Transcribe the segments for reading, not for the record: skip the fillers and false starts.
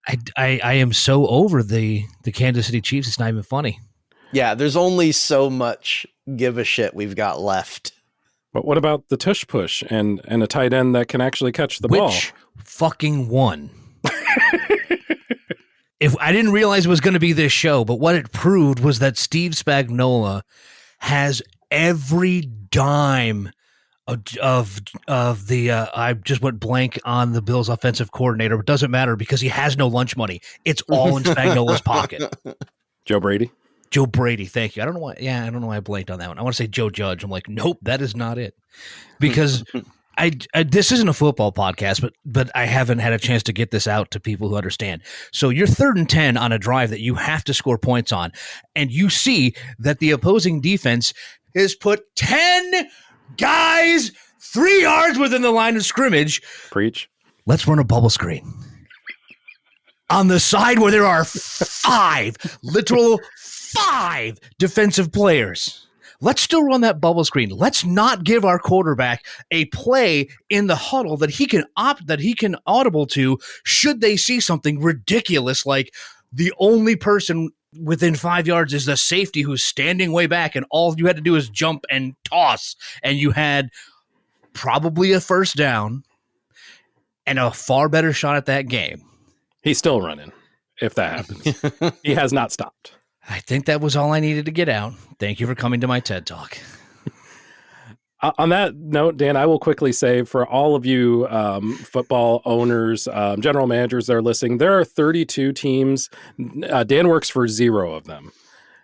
I am so over the Kansas City Chiefs. It's not even funny. Yeah, there's only so much give a shit we've got left. But what about the tush push and a tight end that can actually catch the ball? Which fucking won? If I didn't realize it was going to be this show, but what it proved was that Steve Spagnuolo has every dime of the I just went blank on the Bills offensive coordinator, but it doesn't matter because he has no lunch money. It's all in Spagnuolo's pocket. Joe Brady. Joe Brady, thank you. I don't know why. Yeah, I don't know why I blanked on that one. I want to say Joe Judge. I'm like, nope, that is not it. Because I this isn't a football podcast, but I haven't had a chance to get this out to people who understand. So you're 3rd and 10 on a drive that you have to score points on, and you see that the opposing defense has put 10 guys 3 yards within the line of scrimmage. Preach. Let's run a bubble screen on the side where there are 5 literal 5 defensive players. Let's still run that bubble screen. Let's not give our quarterback a play in the huddle that he can audible to should they see something ridiculous like the only person within 5 yards is the safety who's standing way back and all you had to do is jump and toss and you had probably a first down and a far better shot at that game. He's still running if that happens. He has not stopped. I think that was all I needed to get out. Thank you for coming to my TED Talk. On that note, Dan, I will quickly say for all of you football owners, general managers that are listening, there are 32 teams. Dan works for 0 of them,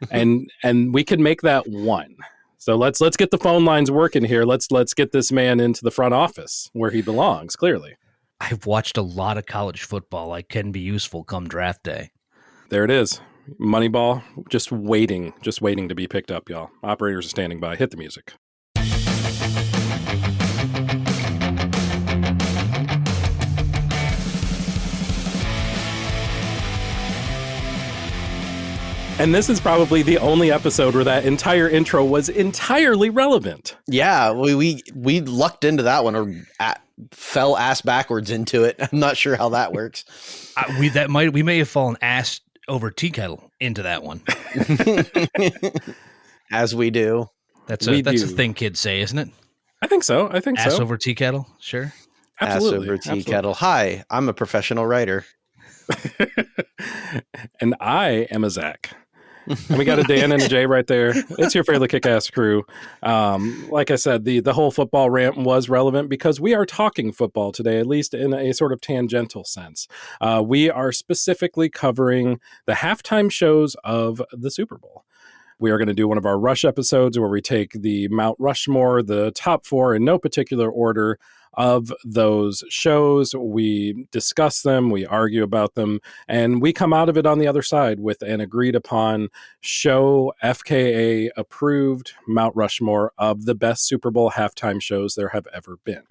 and we can make that 1. So let's get the phone lines working here. Let's get this man into the front office where he belongs. Clearly, I've watched a lot of college football. I can be useful come draft day. There it is. Moneyball, just waiting to be picked up, y'all. Operators are standing by. Hit the music. And this is probably the only episode where that entire intro was entirely relevant. Yeah, we lucked into that one or fell ass backwards into it. I'm not sure how that works. We may have fallen ass over tea kettle into that one. As we do. That's a thing kids say, isn't it? I think so. Ass over tea kettle? Sure. Absolutely. Ass over tea kettle. Hi, I'm a professional writer. And I am a Zach. And we got a Dan and a Jay right there. It's your fairly kick-ass crew. Like I said, the whole football rant was relevant because we are talking football today, at least in a sort of tangential sense. We are specifically covering the halftime shows of the Super Bowl. We are going to do one of our Rush episodes where we take the Mount Rushmore, the top 4 in no particular order of those shows. We discuss them, we argue about them, and we come out of it on the other side with an agreed upon show, FKA approved Mount Rushmore of the best Super Bowl halftime shows there have ever been.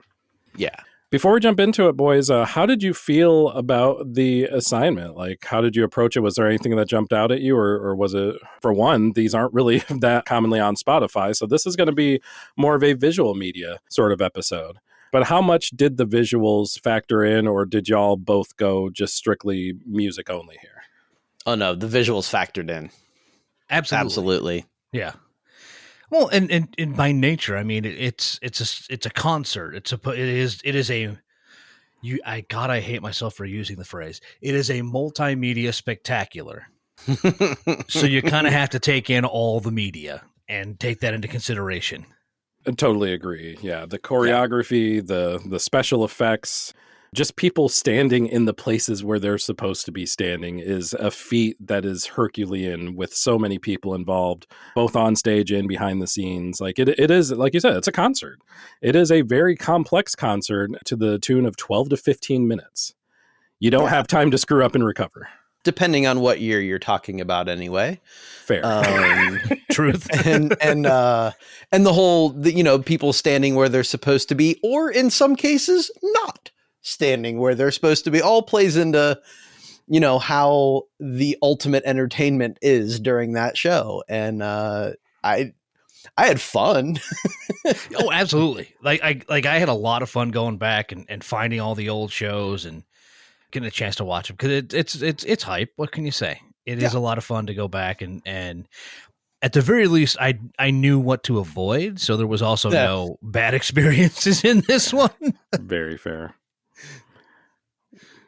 Yeah. Before we jump into it, boys, how did you feel about the assignment? Like, how did you approach it? Was there anything that jumped out at you? Or was it, for one, these aren't really that commonly on Spotify, so this is going to be more of a visual media sort of episode. But how much did the visuals factor in, or did y'all both go just strictly music only here? Oh, no, the visuals factored in. Absolutely. Yeah. Well, and by nature, I mean it's a concert. I hate myself for using the phrase. It is a multimedia spectacular. So you kind of have to take in all the media and take that into consideration. I totally agree. Yeah, the choreography, the special effects, just people standing in the places where they're supposed to be standing is a feat that is Herculean with so many people involved, both on stage and behind the scenes. Like it is, like you said, it's a concert. It is a very complex concert to the tune of 12 to 15 minutes. You don't have time to screw up and recover. Depending on what year you're talking about anyway. Fair. Truth. and the whole, people standing where they're supposed to be, or in some cases, not standing where they're supposed to be, all plays into, how the ultimate entertainment is during that show. And I had fun. Oh, absolutely. Like I had a lot of fun going back and finding all the old shows. And getting a chance to watch them because it's hype. What can you say? It is a lot of fun to go back and at the very least, I knew what to avoid, so there was also no bad experiences in this one. Very fair.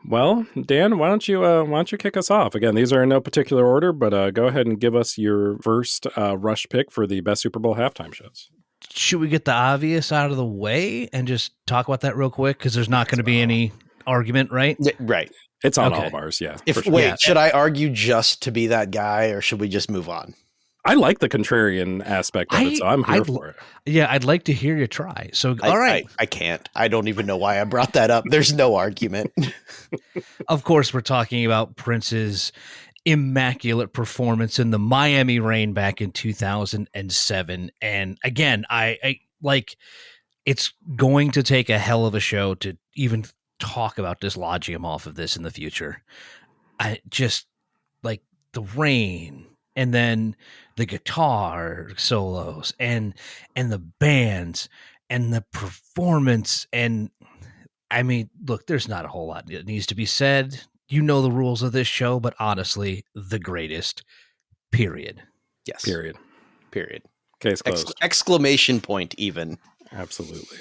Well, Dan, why don't you kick us off? Again, these are in no particular order, but go ahead and give us your first rush pick for the best Super Bowl halftime shows. Should we get the obvious out of the way and just talk about that real quick? Because there's not going to be any argument, right? Yeah, right. It's on all of ours, yeah. Should I argue just to be that guy, or should we just move on? I like the contrarian aspect of it, so I'm here for it. Yeah, I'd like to hear you try. So, all right. I can't. I don't even know why I brought that up. There's no argument. Of course, we're talking about Prince's immaculate performance in the Miami Rain back in 2007. And again, I like, it's going to take a hell of a show to even talk about dislodging him off of this in the future. I just like the rain and then the guitar solos and the bands and the performance. And I mean, look, there's not a whole lot that needs to be said. You know the rules of this show, but honestly, the greatest, period. Yes. Period. Case closed. Exclamation point even. Absolutely.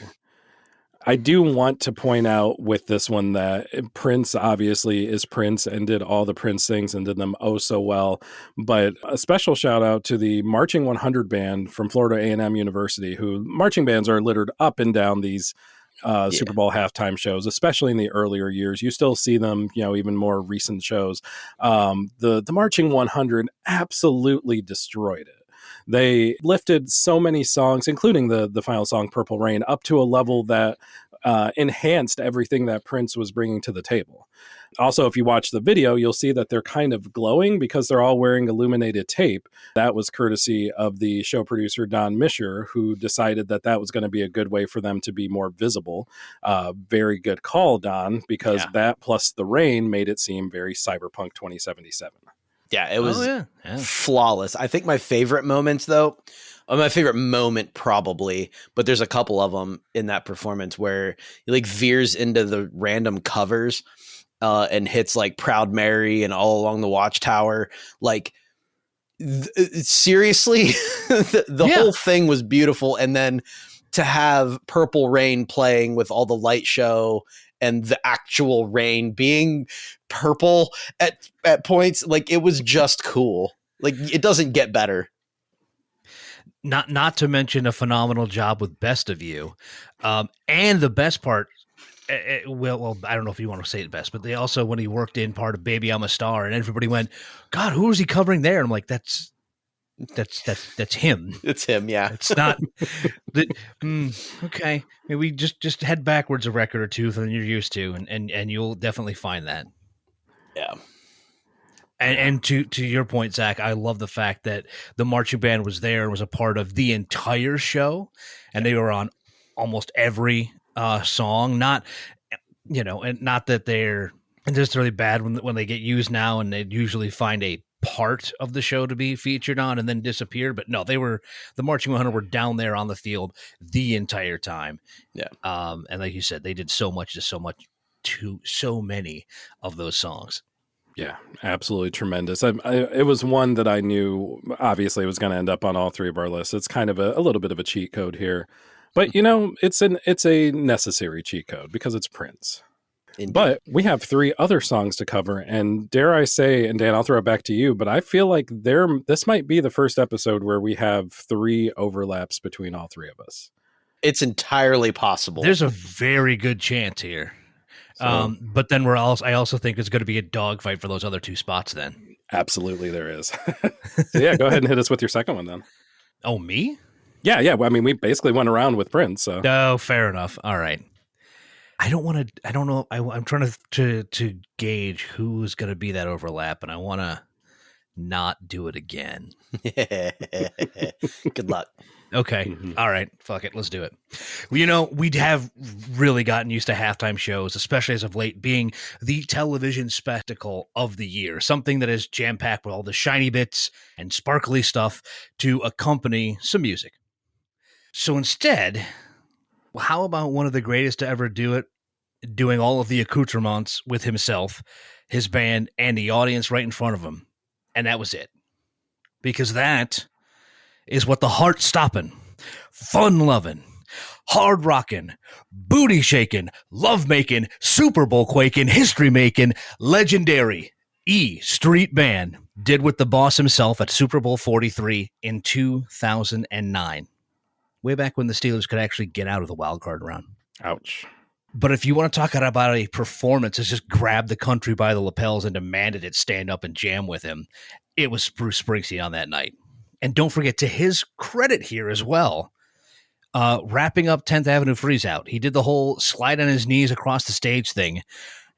I do want to point out with this one that Prince obviously is Prince and did all the Prince things and did them oh so well. But a special shout out to the Marching 100 band from Florida A&M University, who marching bands are littered up and down these Super Bowl halftime shows, especially in the earlier years. You still see them, even more recent shows. The Marching 100 absolutely destroyed it. They lifted so many songs, including the final song, Purple Rain, up to a level that enhanced everything that Prince was bringing to the table. Also, if you watch the video, you'll see that they're kind of glowing because they're all wearing illuminated tape. That was courtesy of the show producer, Don Misher, who decided that was going to be a good way for them to be more visible. Very good call, Don, because that plus the rain made it seem very Cyberpunk 2077. Yeah, it was flawless. I think my favorite moments, though, my favorite moment probably, but there's a couple of them in that performance where he like veers into the random covers and hits like Proud Mary and All Along the Watchtower. Like, seriously, the whole thing was beautiful. And then to have Purple Rain playing with all the light show and the actual rain being purple at points, like it was just cool. Like it doesn't get better. Not to mention a phenomenal job with Best of You. And the best part, well, I don't know if you want to say it best, but they also, when he worked in part of Baby I'm a Star and everybody went, God, who is he covering there? And I'm like, that's him. It's him. Yeah. It's not okay. Maybe we just head backwards a record or two than you're used to. And you'll definitely find that. Yeah. And to your point, Zach, I love the fact that the marching band was there and was a part of the entire show, and they were on almost every song. Not, and not that they're necessarily bad when they get used now, and they'd usually find a part of the show to be featured on and then disappear. But no, the Marching 100 were down there on the field the entire time. Yeah. And like you said, they did so much to so many of those songs. Yeah, absolutely tremendous. It was one that I knew, obviously, was going to end up on all three of our lists. It's kind of a little bit of a cheat code here. But, it's a necessary cheat code because it's Prince. Indeed. But we have three other songs to cover. And dare I say, and Dan, I'll throw it back to you, but I feel like this might be the first episode where we have three overlaps between all three of us. It's entirely possible. There's a very good chance here. But then I also think it's going to be a dogfight for those other two spots then. Absolutely there is. So yeah, go ahead and hit us with your second one then. Oh, me? Yeah. Well, I mean, we basically went around with Prince. So. Oh, fair enough. All right. I don't know. I'm trying to gauge who's going to be that overlap, and I want to not do it again. Good luck. Okay. Mm-hmm. All right. Fuck it. Let's do it. Well, we have really gotten used to halftime shows, especially as of late, being the television spectacle of the year, something that is jam-packed with all the shiny bits and sparkly stuff to accompany some music. So instead, how about one of the greatest to ever do it doing all of the accoutrements with himself, his band, and the audience right in front of him. And that was it. Because that is what the heart stopping, fun loving, hard rocking, booty shaking, love making, Super Bowl quaking, history making, legendary E Street Band did with the boss himself at Super Bowl 43 in 2009. Way back when the Steelers could actually get out of the wild card round. Ouch. But if you want to talk about a performance that just grabbed the country by the lapels and demanded it stand up and jam with him, it was Bruce Springsteen on that night. And don't forget, to his credit here as well, wrapping up 10th Avenue Freeze Out, he did the whole slide on his knees across the stage thing,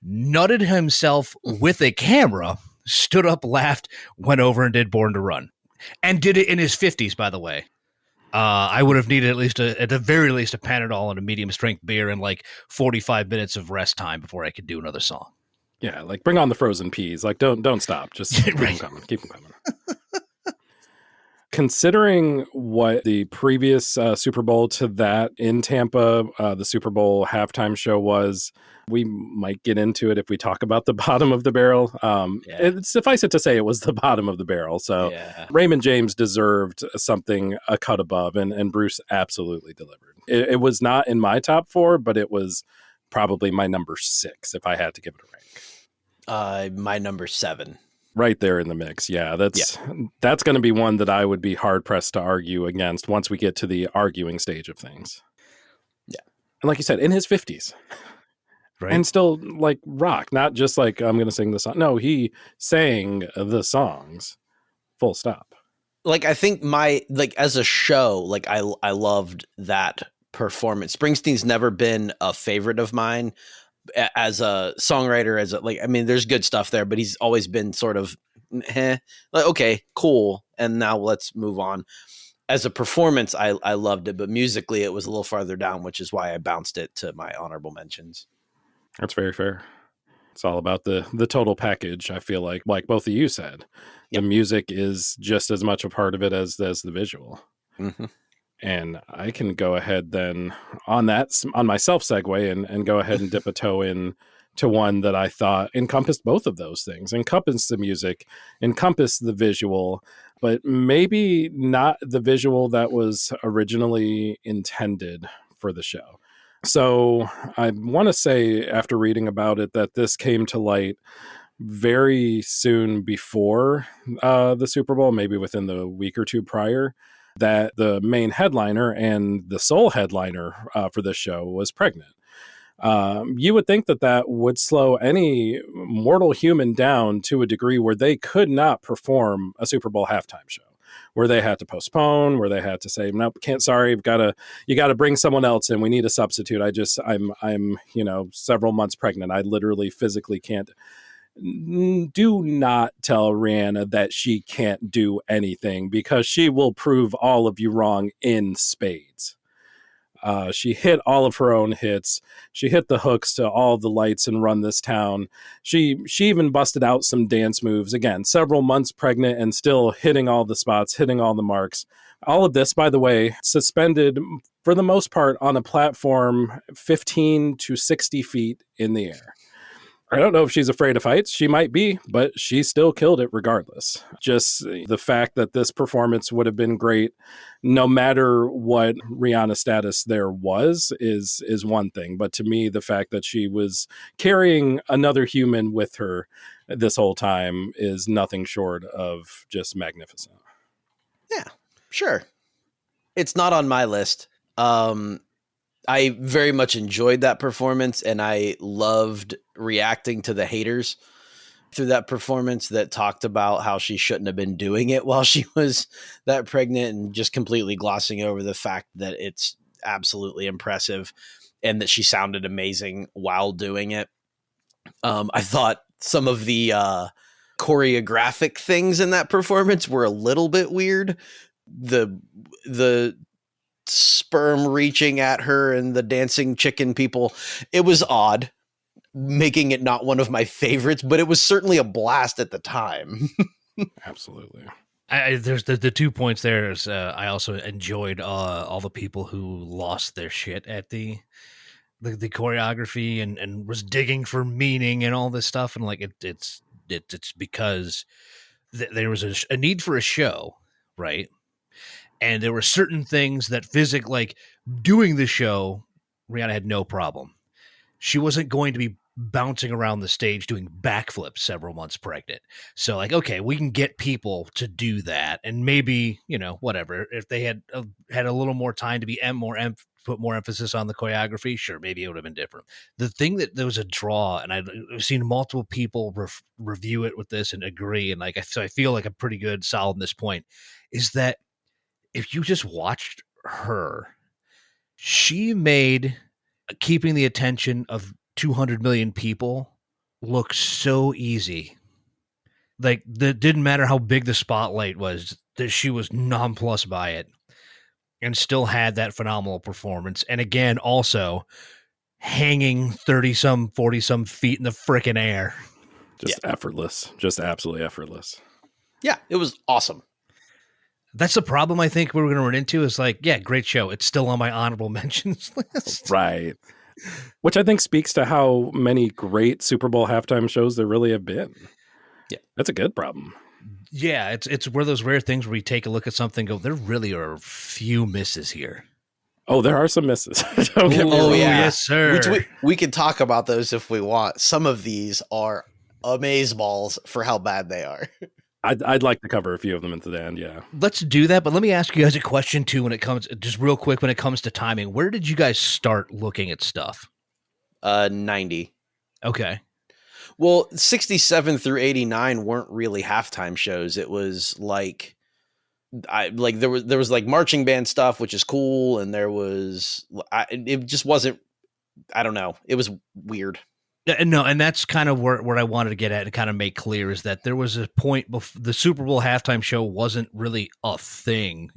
nutted himself with a camera, stood up, laughed, went over and did Born to Run. And did it in his 50s, by the way. I would have needed at the very least, a Panadol and a medium strength beer and like 45 minutes of rest time before I could do another song. Yeah, like bring on the frozen peas. Like don't stop. Just keep them coming. Keep them coming. Considering what the previous Super Bowl to that in Tampa, the Super Bowl halftime show was, we might get into it if we talk about the bottom of the barrel. Suffice it to say, it was the bottom of the barrel. So Raymond James deserved something a cut above, and Bruce absolutely delivered. It was not in my top 4, but it was probably my number 6 if I had to give it a rank. My number 7. Right there in the mix. Yeah, that's going to be one that I would be hard pressed to argue against once we get to the arguing stage of things. Yeah. And like you said, in his 50s. Right. And still like rock, not just like I'm going to sing the song. No, he sang the songs full stop. Like, I think as a show, like I loved that performance. Springsteen's never been a favorite of mine. As a songwriter, there's good stuff there, but he's always been sort of, like, okay, cool. And now let's move on. As a performance, I loved it, but musically it was a little farther down, which is why I bounced it to my honorable mentions. That's very fair. It's all about the total package. I feel like both of you said, the music is just as much a part of it as the visual. Mm-hmm. And I can go ahead then on my self segue and go ahead and dip a toe in to one that I thought encompassed both of those things, encompassed the music, encompassed the visual, but maybe not the visual that was originally intended for the show. So I want to say, after reading about it, that this came to light very soon before the Super Bowl, maybe within the week or two prior, that the main headliner and the sole headliner for this show was pregnant. You would think that would slow any mortal human down to a degree where they could not perform a Super Bowl halftime show, where they had to postpone, where they had to say, nope, can't, sorry, you got to bring someone else in. We need a substitute. I'm several months pregnant. I literally physically can't. Do not tell Rihanna that she can't do anything, because she will prove all of you wrong in spades. She hit all of her own hits. She hit the hooks to all the lights and Run This Town. She even busted out some dance moves. Again, several months pregnant and still hitting all the spots, hitting all the marks. All of this, by the way, suspended for the most part on a platform 15 to 60 feet in the air. I don't know if she's afraid of heights. She might be, but she still killed it regardless. Just the fact that this performance would have been great, no matter what Rihanna's status there was, is one thing. But to me, the fact that she was carrying another human with her this whole time is nothing short of just magnificent. Yeah, sure. It's not on my list. I very much enjoyed that performance, and I loved reacting to the haters through that performance that talked about how she shouldn't have been doing it while she was that pregnant, and just completely glossing over the fact that it's absolutely impressive and that she sounded amazing while doing it. I thought some of the choreographic things in that performance were a little bit weird. The sperm reaching at her and the dancing chicken people, it was odd, making it not one of my favorites, but it was certainly a blast at the time. Absolutely. There's the 2 points there. I also enjoyed all the people who lost their shit at the the choreography and was digging for meaning and all this stuff. And like, it's because there was a need for a show, right? And there were certain things that like doing the show, Rihanna had no problem. She wasn't going to be bouncing around the stage doing backflips several months pregnant. So like, okay, we can get people to do that. And maybe, whatever, if they had a little more time to be put more emphasis on the choreography, sure, maybe it would have been different. The thing that there was a draw, and I've seen multiple people review it with this and agree. And like, I feel like I'm pretty good, solid in this point, is that if you just watched her, she made keeping the attention of 200 million people look so easy. Like, that didn't matter how big the spotlight was, that she was nonplussed by it and still had that phenomenal performance. And again, also hanging 30-some, 40-some feet in the frickin' air. Just effortless. Just absolutely effortless. Yeah, it was awesome. That's the problem I think we're going to run into is like, yeah, great show. It's still on my honorable mentions list. Right. Which I think speaks to how many great Super Bowl halftime shows there really have been. Yeah. That's a good problem. Yeah, it's one of those rare things where you take a look at something and go, there really are a few misses here. Oh, there are some misses. Don't get me wrong. Yes, sir. Which we can talk about those if we want. Some of these are amazeballs for how bad they are. I'd like to cover a few of them at the end, yeah. Let's do that, but let me ask you guys a question too when it comes, just real quick, when it comes to timing. Where did you guys start looking at stuff? 90. Okay. Well, 67 through 89 weren't really halftime shows. It was like there was like marching band stuff, which is cool, and there was it just wasn't, I don't know. It was weird. No, and that's kind of where I wanted to get at and kind of make clear is that there was a point before the Super Bowl halftime show wasn't really a thing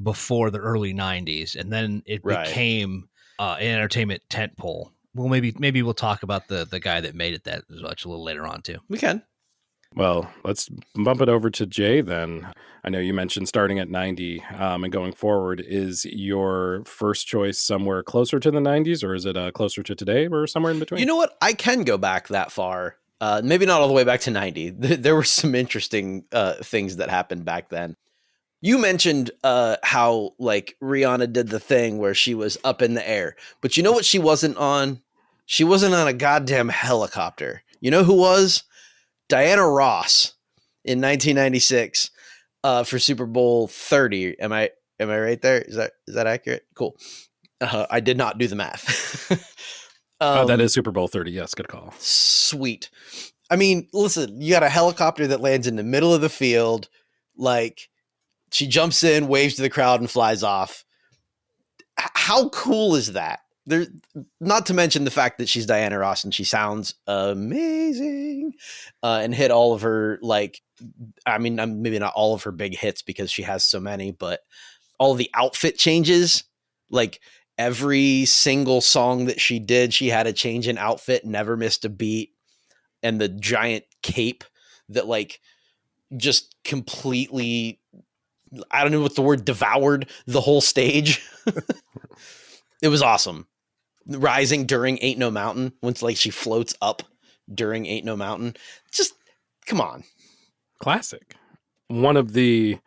before the early 90s, and then it became an entertainment tentpole. Well, maybe we'll talk about the guy that made it that much a little later on too. We can. Well, let's bump it over to Jay then. I know you mentioned starting at 90 and going forward. Is your first choice somewhere closer to the 90s, or is it closer to today or somewhere in between? You know what? I can go back that far. Maybe not all the way back to 90. There were some interesting things that happened back then. You mentioned how like Rihanna did the thing where she was up in the air, but you know what she wasn't on? She wasn't on a goddamn helicopter. You know who was? Diana Ross in 1996 for Super Bowl 30. Am I right there? Is that accurate? Cool. I did not do the math. That is Super Bowl 30. Yes, good call. Sweet. I mean, listen, you got a helicopter that lands in the middle of the field. Like, she jumps in, waves to the crowd, and flies off. How cool is that? There, not to mention the fact that she's Diana Ross and she sounds amazing, and hit all of her, like, I mean, maybe not all of her big hits because she has so many, but all the outfit changes, like every single song that she did, she had a change in outfit, never missed a beat. And the giant cape that like just completely, I don't know what the word, devoured the whole stage. It was awesome. Rising during Ain't No Mountain, once like she floats up during Ain't No Mountain. Just come on. Classic. One of the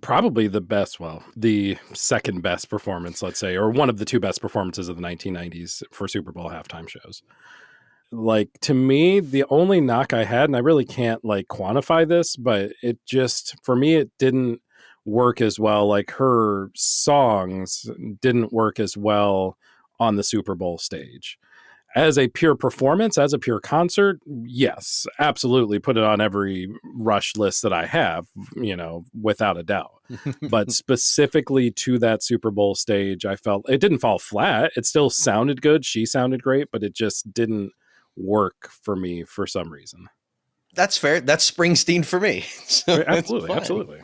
probably the best, well, the second best performance, let's say, or one of the two best performances of the 1990s for Super Bowl halftime shows. Like, to me, the only knock I had, and I really can't like quantify this, but it just, for me, it didn't work as well. Like, her songs didn't work as well on the Super Bowl stage. As a pure performance, as a pure concert, yes, absolutely. Put it on every Rush list that I have, you know, without a doubt. But specifically to that Super Bowl stage, I felt it didn't fall flat. It still sounded good. She sounded great, but it just didn't work for me for some reason. That's fair. That's Springsteen for me. So absolutely. Absolutely.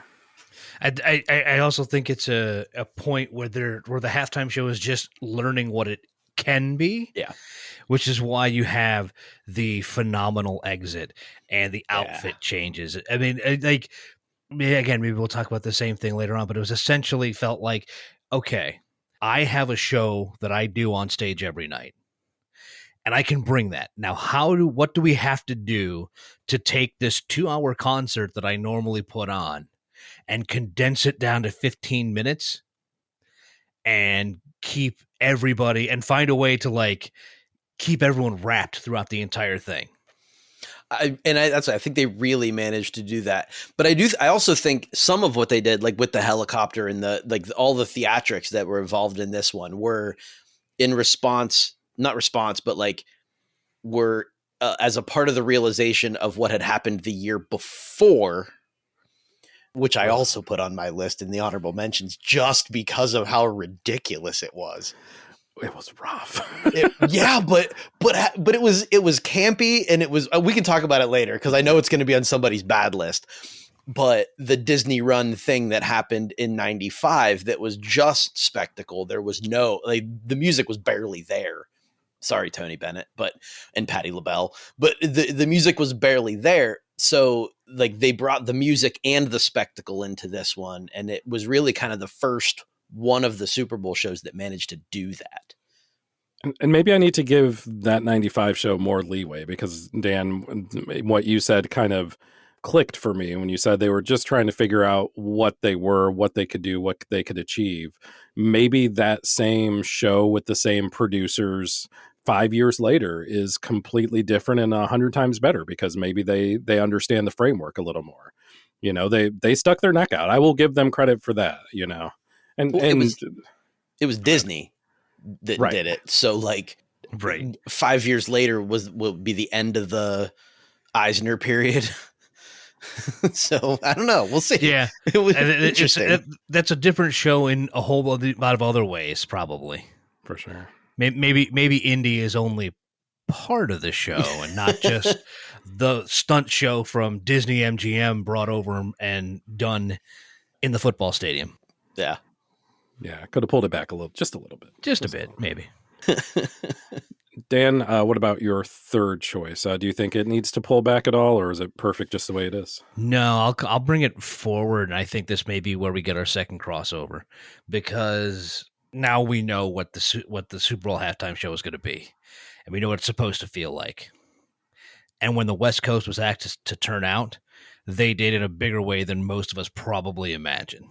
I also think it's a point where the halftime show is just learning what it can be. Yeah. Which is why you have the phenomenal exit and the outfit changes. I mean, like, again, maybe we'll talk about the same thing later on, but it was essentially felt like, okay, I have a show that I do on stage every night, and I can bring that. Now, what do we have to do to take this 2-hour concert that I normally put on and condense it down to 15 minutes and keep everybody and find a way to like keep everyone wrapped throughout the entire thing? I think they really managed to do that. But I also think some of what they did, like with the helicopter and all the theatrics that were involved in this one, were in response, not response, but like were as a part of the realization of what had happened the year before, which I also put on my list in the honorable mentions just because of how ridiculous it was. It was rough. But it was campy, and it was, we can talk about it later because I know it's going to be on somebody's bad list. But the Disney Run thing that happened in '95, that was just spectacle. There was the music was barely there. Sorry, Tony Bennett, and Patti LaBelle, but the music was barely there. So like they brought the music and the spectacle into this one, and it was really kind of the first one of the Super Bowl shows that managed to do that. And maybe I need to give that 95 show more leeway because, Dan, what you said kind of clicked for me when you said they were just trying to figure out what they were, what they could do, what they could achieve. Maybe that same show with the same producers 5 years later is completely different and 100 times better because maybe they understand the framework a little more. They stuck their neck out. I will give them credit for that, And it was Disney that did it. So like 5 years later will be the end of the Eisner period. So I don't know. We'll see. Yeah. It was interesting. That's a different show in a whole lot of other ways, probably. For sure. Maybe Indy is only part of the show and not just the stunt show from Disney MGM brought over and done in the football stadium. Yeah. Yeah, could have pulled it back just a little bit. Just a bit, maybe. Dan, what about your third choice? Do you think it needs to pull back at all, or is it perfect just the way it is? No, I'll bring it forward, and I think this may be where we get our second crossover, because now we know what the Super Bowl halftime show is going to be, and we know what it's supposed to feel like. And when the West Coast was asked to turn out, they did in a bigger way than most of us probably imagined.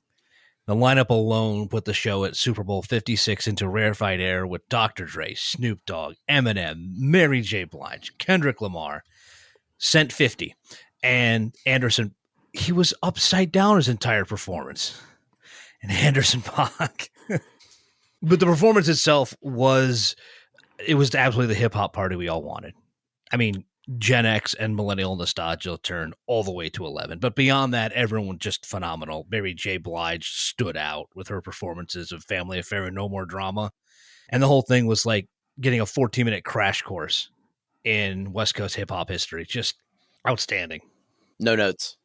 The lineup alone put the show at Super Bowl 56 into rarefied air with Dr. Dre, Snoop Dogg, Eminem, Mary J. Blige, Kendrick Lamar, Cent 50, and Anderson. He was upside down his entire performance. And Anderson .Paak. But the performance itself was absolutely the hip-hop party we all wanted. I mean, Gen X and millennial nostalgia turned all the way to 11. But beyond that, everyone was just phenomenal. Mary J. Blige stood out with her performances of Family Affair and No More Drama. And the whole thing was like getting a 14-minute crash course in West Coast hip-hop history. Just outstanding. No notes.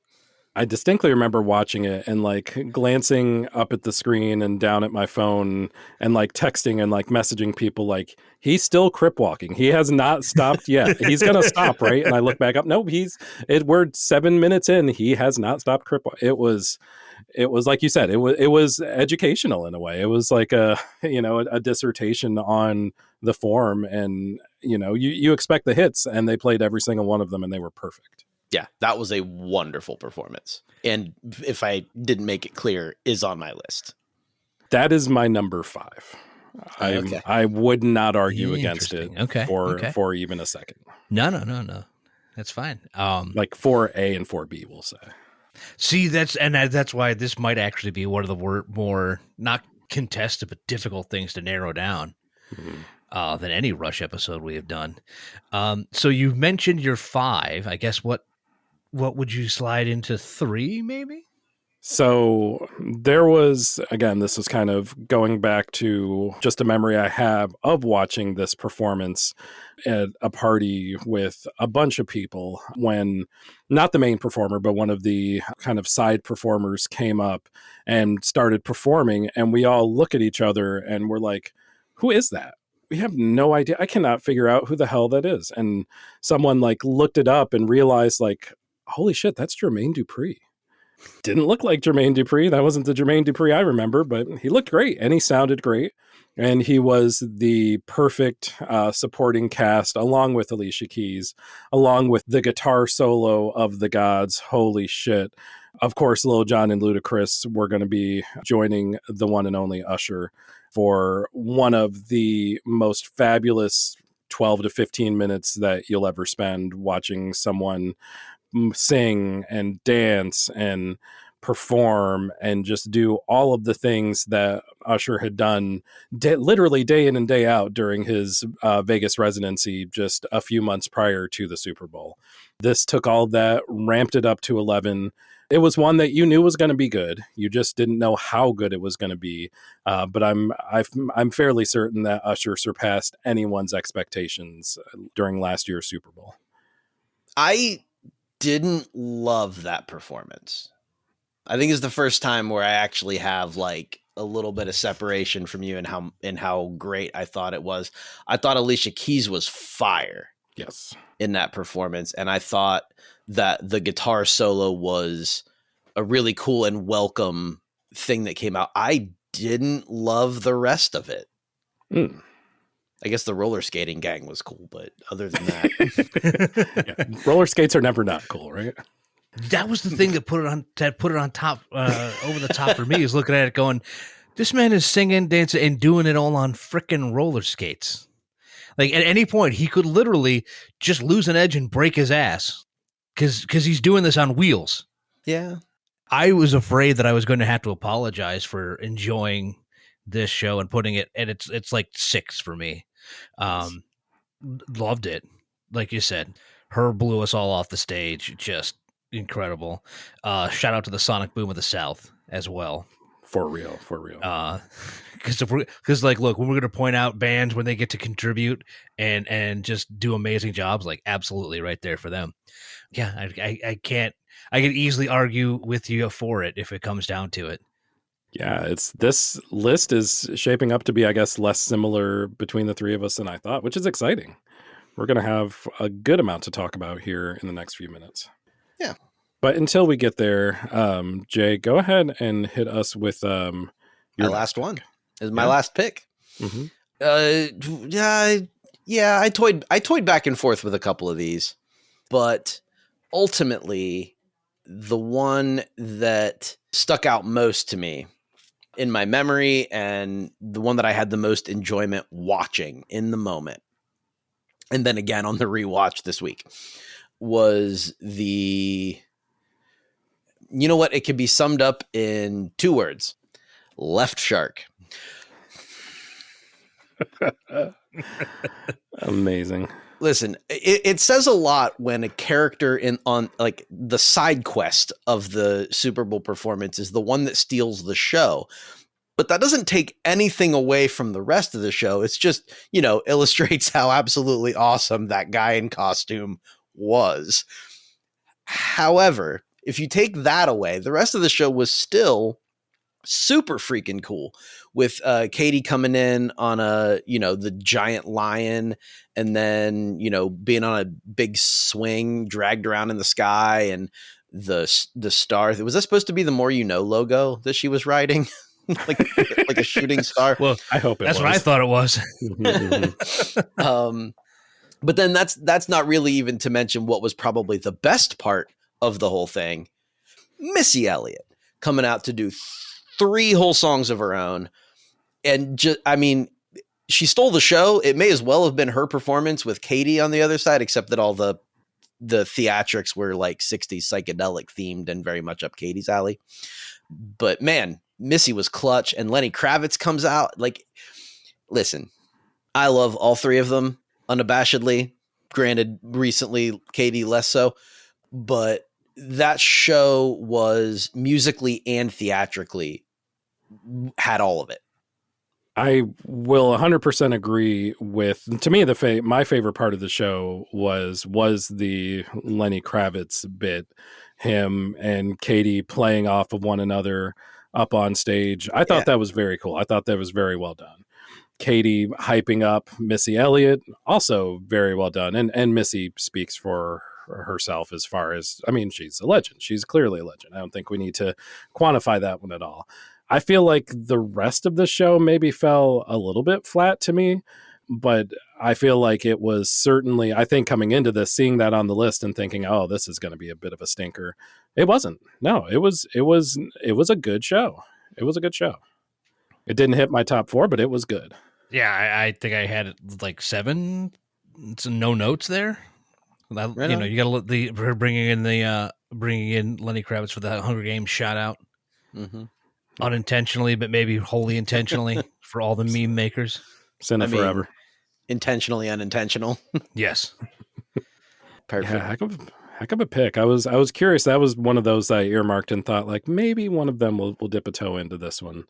I distinctly remember watching it and like glancing up at the screen and down at my phone and like texting and like messaging people like, he's still crip walking. He has not stopped yet. He's going to stop, right? And I look back up. No, we're 7 minutes in. He has not stopped crip walking. It was like you said, it was educational in a way. It was like a dissertation on the form, and you expect the hits, and they played every single one of them and they were perfect. Yeah, that was a wonderful performance. And if I didn't make it clear, is on my list. That is my number 5. Okay. I would not argue against it for even a second. No. That's fine. Like 4A and 4B, we'll say. See, that's why this might actually be one of the more not contested but difficult things to narrow down than any Rush episode we have done. So you mentioned your 5. I guess what would you slide into 3, maybe? So there was, again, this is kind of going back to just a memory I have of watching this performance at a party with a bunch of people when not the main performer, but one of the kind of side performers came up and started performing. And we all look at each other and we're like, who is that? We have no idea. I cannot figure out who the hell that is. And someone like looked it up and realized like, holy shit, that's Jermaine Dupri. Didn't look like Jermaine Dupri. That wasn't the Jermaine Dupri I remember, but he looked great and he sounded great. And he was the perfect supporting cast, along with Alicia Keys, along with the guitar solo of the gods. Holy shit. Of course, Lil Jon and Ludacris were going to be joining the one and only Usher for one of the most fabulous 12 to 15 minutes that you'll ever spend watching someone sing and dance and perform and just do all of the things that Usher had done literally day in and day out during his Vegas residency just a few months prior to the Super Bowl. This took all of that, ramped it up to 11. It was one that you knew was going to be good. You just didn't know how good it was going to be. But I'm fairly certain that Usher surpassed anyone's expectations during last year's Super Bowl. I didn't love that performance. I think it's the first time where I actually have like a little bit of separation from you and how great I thought it was. I thought Alicia Keys was fire. Yes. In that performance. And I thought that the guitar solo was a really cool and welcome thing that came out. I didn't love the rest of it. I guess the roller skating gang was cool, but other than that, yeah. Roller skates are never not cool, right? That was the thing that put it on top, over the top for me, is looking at it going, this man is singing, dancing, and doing it all on frickin' roller skates. Like at any point, he could literally just lose an edge and break his ass because he's doing this on wheels. Yeah. I was afraid that I was going to have to apologize for enjoying this show and putting it, and it's like 6 for me. Loved it. Like you said, her blew us all off the stage. Just incredible. Shout out to the Sonic Boom of the South as well. For real. Because like, look, when we're going to point out bands when they get to contribute and just do amazing jobs, like absolutely right there for them. Yeah, I can easily argue with you for it if it comes down to it. Yeah, this list is shaping up to be, I guess, less similar between the three of us than I thought, which is exciting. We're going to have a good amount to talk about here in the next few minutes. Yeah. But until we get there, Jay, go ahead and hit us with your last one. Is my last pick. Mm-hmm. I toyed back and forth with a couple of these, but ultimately the one that stuck out most to me in my memory and the one that I had the most enjoyment watching in the moment, and then again on the rewatch this week, was you know what? It could be summed up in 2 words: Left Shark. Amazing. Listen, it says a lot when a character on like the side quest of the Super Bowl performance is the one that steals the show. But that doesn't take anything away from the rest of the show. It's just, illustrates how absolutely awesome that guy in costume was. However, if you take that away, the rest of the show was still super freaking cool, with Katie coming in on the giant lion, and then being on a big swing dragged around in the sky, and the star. Was that supposed to be the More You Know logo that she was riding? like a shooting star? Well, I hope that's what I thought it was. But then that's not really even to mention what was probably the best part of the whole thing: Missy Elliott coming out to do 3 whole songs of her own. And she stole the show. It may as well have been her performance with Katie on the other side, except that all the theatrics were like 60s psychedelic themed and very much up Katie's alley. But man, Missy was clutch, and Lenny Kravitz comes out. Like, listen, I love all 3 of them unabashedly. Granted, recently Katie less so, but that show was musically and theatrically had all of it. I will 100% agree with, to me, my favorite part of the show was the Lenny Kravitz bit, him and Katie playing off of one another up on stage. I thought that was very cool. I thought that was very well done. Katie hyping up Missy Elliott, also very well done. And Missy speaks for herself as far as, I mean, she's a legend. She's clearly a legend. I don't think we need to quantify that one at all. I feel like the rest of the show maybe fell a little bit flat to me, but I feel like it was certainly, I think coming into this, seeing that on the list and thinking, oh, this is going to be a bit of a stinker. It wasn't. No, it was a good show. It was a good show. It didn't hit my top 4, but it was good. Yeah, I think I had like 7. No notes there. Right, you know, you got to let her bringing in Lenny Kravitz for the Hunger Games shout out, unintentionally, but maybe wholly intentionally for all the meme makers. Cinna forever. Intentionally unintentional. Yes. Perfect. Yeah, heck of a pick. I was curious. That was one of those I earmarked and thought like maybe one of them will dip a toe into this one.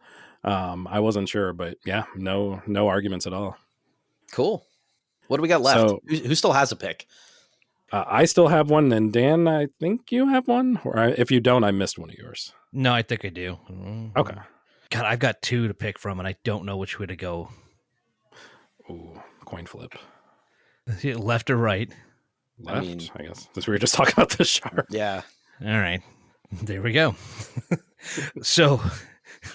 I wasn't sure, but yeah, no arguments at all. Cool. What do we got left? So, who still has a pick? I still have one, and Dan, I think you have one. Or if you don't, I missed one of yours. No, I think I do. Okay. God, I've got 2 to pick from, and I don't know which way to go. Ooh, coin flip. Left or right? Left, I guess. Since we were just talking about the shark. Yeah. All right. There we go. So,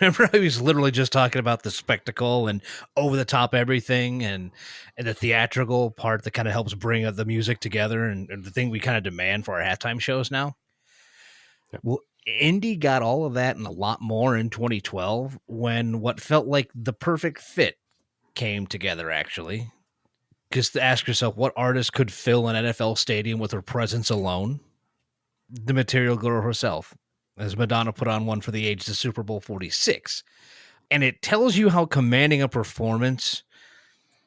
remember I was literally just talking about the spectacle and over-the-top everything and the theatrical part that kind of helps bring the music together and the thing we kind of demand for our halftime shows now? Yep. Well, Indy got all of that and a lot more in 2012 when what felt like the perfect fit came together, actually. Just to ask yourself, what artist could fill an NFL stadium with her presence alone? The Material Girl herself, as Madonna put on one for the ages of Super Bowl 46. And it tells you how commanding a performance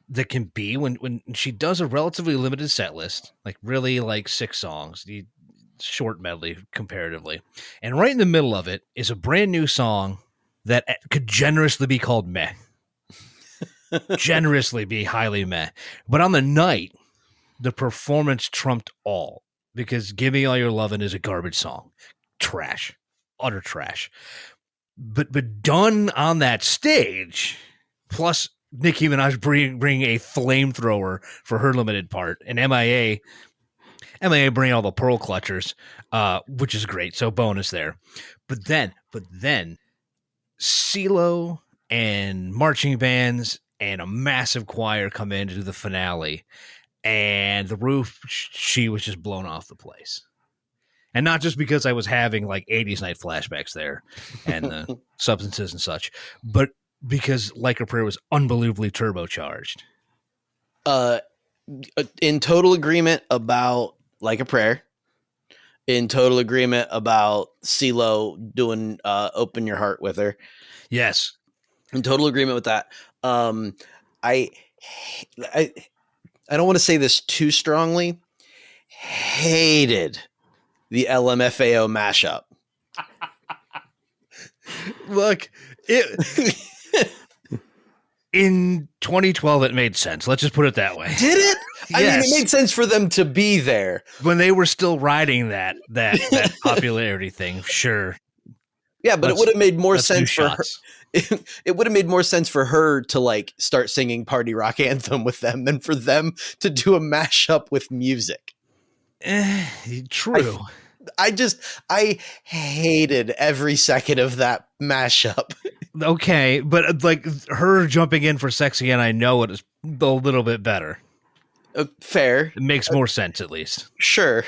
that can be when she does a relatively limited set list, like really like 6 songs, the short medley comparatively. And right in the middle of it is a brand new song that could generously be called meh. Generously be highly meh. But on the night, the performance trumped all because Give Me All Your Lovin' is a garbage song. Trash. Utter trash. But done on that stage, plus Nicki Minaj bring a flamethrower for her limited part, and MIA bring all the pearl clutchers, which is great. So bonus there. But then CeeLo and marching bands and a massive choir come in to do the finale, and the roof, she was just blown off the place. And not just because I was having like 80s night flashbacks there and substances and such, but because Like a Prayer was unbelievably turbocharged. In total agreement about Like a Prayer. In total agreement about CeeLo doing Open Your Heart with her. Yes. In total agreement with that. I don't want to say this too strongly. Hated the LMFAO mashup. Look, in 2012, it made sense. Let's just put it that way. Did it? Yes. I mean, it made sense for them to be there when they were still riding that popularity thing. Sure. Yeah, but it would have made more sense for her. Shots. It would have made more sense for her to like start singing Party Rock Anthem with them than for them to do a mashup with music. True. I hated every second of that mashup. Okay, but like her jumping in for Sexy and I Know It is a little bit better. Fair. It makes more sense, at least. Sure.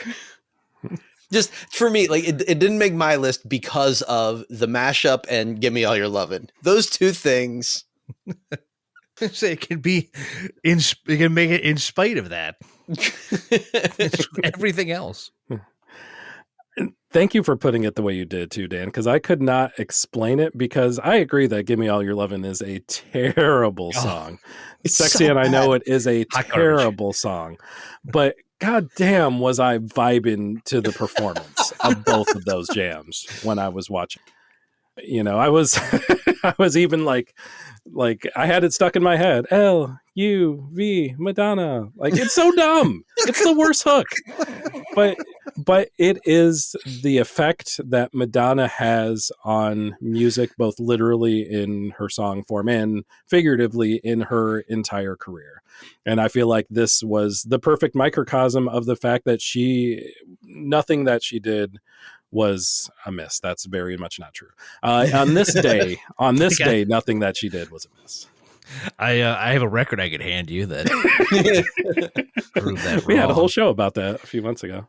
Just for me, like it didn't make my list because of the mashup and Give Me All Your Lovin'. Those two things. Say it can be you can make it in spite of that. It's everything else. Thank you for putting it the way you did too, Dan, because I could not explain it because I agree that Give Me All Your Lovin' is a terrible song. Sexy so and I Know It is a Hot terrible song. But god damn was I vibing to the performance of both of those jams when I was watching. You know, I was I was even like I had it stuck in my head. L-U-V Madonna. Like it's so dumb. It's the worst hook. But But it is the effect that Madonna has on music, both literally in her song form and figuratively in her entire career. And I feel like this was the perfect microcosm of the fact that nothing that she did was amiss. That's very much not true. On this day, nothing that she did was amiss. I have a record I could hand you that proved that We had a wrong. whole show about that a few months ago.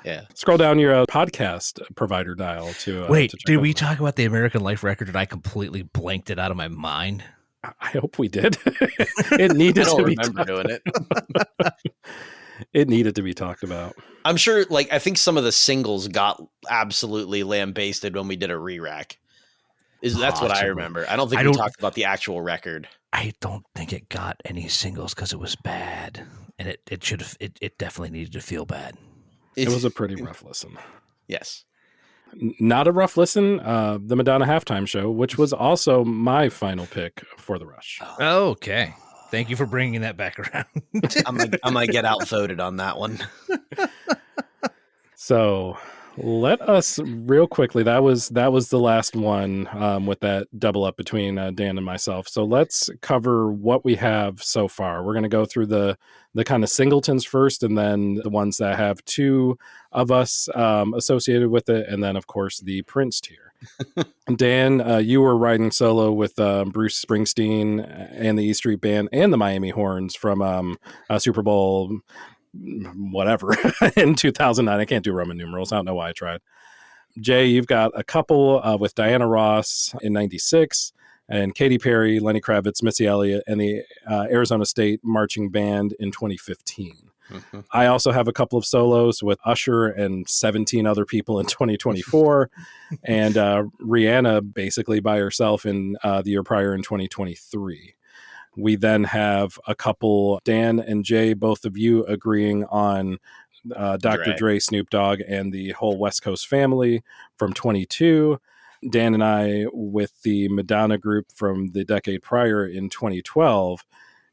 Yeah. Scroll down your podcast provider dial to Wait, to check did that we out. talk about the American Life record and I completely blanked it out of my mind? I hope we did. It I needed don't to be. remember doing it. It needed to be talked about. I'm sure, like, I think some of the singles got absolutely lambasted when we did a re-rack. That's what I Possibly. remember. I don't think I we don't- talked about the actual record. I don't think it got any singles because it was bad, and it should have. It definitely needed to feel bad. It was a pretty rough listen. Yes. Not a rough listen. The Madonna halftime show, which was also my final pick for the Rush. Okay, thank you for bringing that back around. I'm gonna get outvoted on that one. So let us real quickly. That was the last one with that double up between Dan and myself. So let's cover what we have so far. We're going to go through the kind of singletons first, and then the ones that have two of us associated with it, and then of course the Prince tier. Dan, you were riding solo with Bruce Springsteen and the E Street Band and the Miami Horns from Super Bowl whatever in 2009. I can't do Roman numerals. I don't know why I tried. Jay, you've got a couple with Diana Ross in 96 and Katy Perry, Lenny Kravitz, Missy Elliott, and the Arizona State Marching Band in 2015. Mm-hmm. I also have a couple of solos with Usher and 17 other people in 2024 and Rihanna basically by herself in the year prior in 2023. We then have a couple, Dan and Jay, both of you agreeing on Dr. Dre, Snoop Dogg, and the whole West Coast family from 22. Dan and I with the Madonna group from the decade prior in 2012.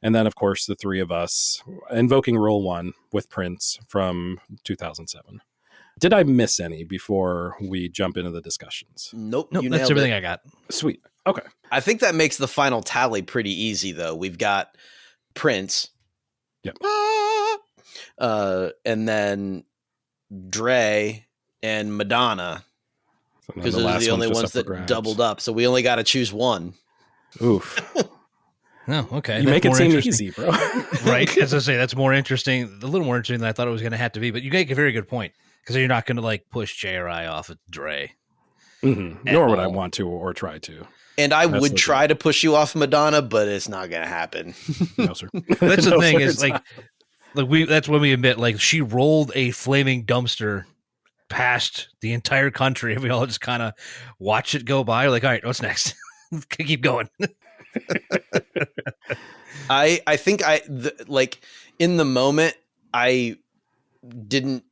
And then, of course, the three of us invoking Rule 1 with Prince from 2007. Did I miss any before we jump into the discussions? Nope. Nope, You that's nailed everything it. I got. Sweet. Okay. I think that makes the final tally pretty easy, though. We've got Prince. Yep. And then Dre and Madonna, So then because those are last the only one's ones just up for that grabs. doubled up. So we only got to choose one. Oof. Oh, okay. You That's make it more seem interesting. easy, bro. Right? As I say, that's more interesting, a little more interesting than I thought it was going to have to be. But you make a very good point because you're not going to like push J or I off of Dre. Mhm. Nor would I want to or try to. And I That's would the try to push you off Madonna, but it's not going to happen. No, sir. That's the No, thing sir, is it's like, not. that's when we admit like she rolled a flaming dumpster past the entire country, and we all just kind of watch it go by. We're like, all right, what's next? Keep going. I think like in the moment, I don't